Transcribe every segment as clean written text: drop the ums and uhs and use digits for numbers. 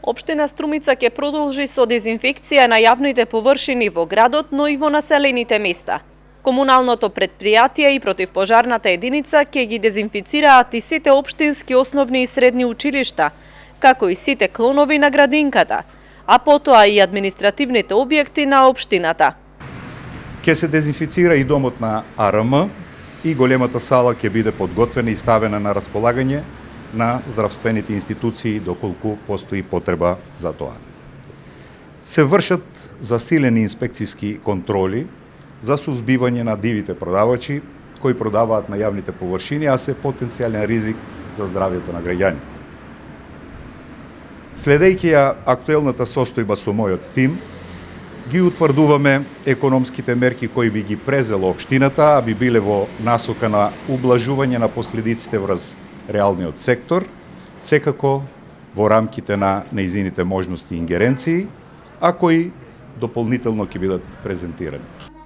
Општина Струмица ќе продолжи со дезинфекција на јавните површини во градот, но и во населените места. Комуналното предпријатие и противпожарната единица ќе ги дезинфицираат и сите општински основни и средни училишта, како и сите клонови на градинката, а потоа и административните објекти на општината. Ќе се дезинфицира и домот на АРМ и големата сала ќе биде подготвена и ставена на располагање на здравствените институции доколку постои потреба за тоа. Се вршат засилени инспекцијски контроли за сузбивање на дивите продавачи кои продаваат на јавните површини, а се потенцијален ризик за здравјето на граѓаните. Следејќи ја актуелната состојба со мојот тим, ги утврдуваме економските мерки кои би ги презела општината, а би биле во насока на ублажување на последиците врз реалниот сектор, секако во рамките на нејзините можности и ингеренции, а кои дополнително ќе бидат презентирани.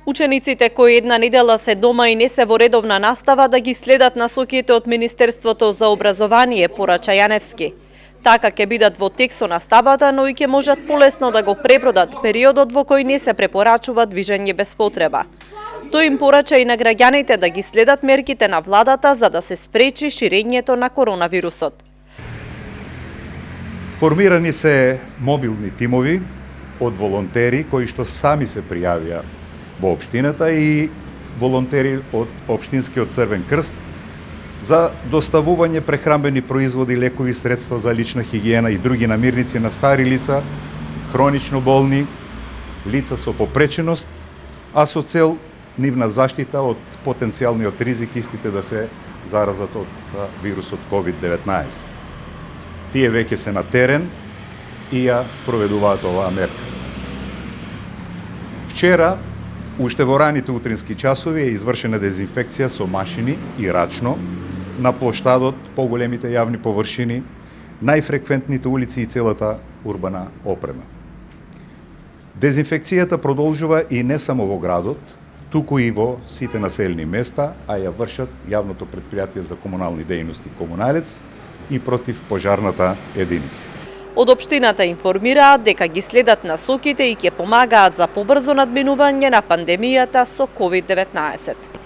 Учениците кои една недела се дома и не се во редовна настава да ги следат насоките од Министерството за образование, порача Јаневски. Така ќе бидат во тек со наставата, но и ќе можат полесно да го пребродат периодот во кој не се препорачува движење без потреба. Тој им порача и на граѓаните да ги следат мерките на владата за да се спречи ширењето на коронавирусот. Формирани се мобилни тимови од волонтери кои што сами се пријавија во општината и волонтери од Општинскиот Црвен крст за доставување прехранбени производи, лекови, средства за лична хигиена и други намирници на стари лица, хронично болни, лица со попреченост, а со цел нивна заштита од потенцијалниот ризик истите да се заразат од вирусот COVID-19. Тие веќе се на терен и ја спроведуваат оваа мерка. Вчера, уште во раните утрински часови е извршена дезинфекција со машини и рачно на плоштадот, поголемите јавни површини, најфреквентните улици и целата урбана опрема. Дезинфекцијата продолжува и не само во градот, туку и во сите населени места, а ја вршат јавното предпријатие за комунални дејности Комуналец и противпожарната единица. Од општината информираат дека ги следат насоките и ќе помагаат за побрзо надминување на пандемијата со COVID-19.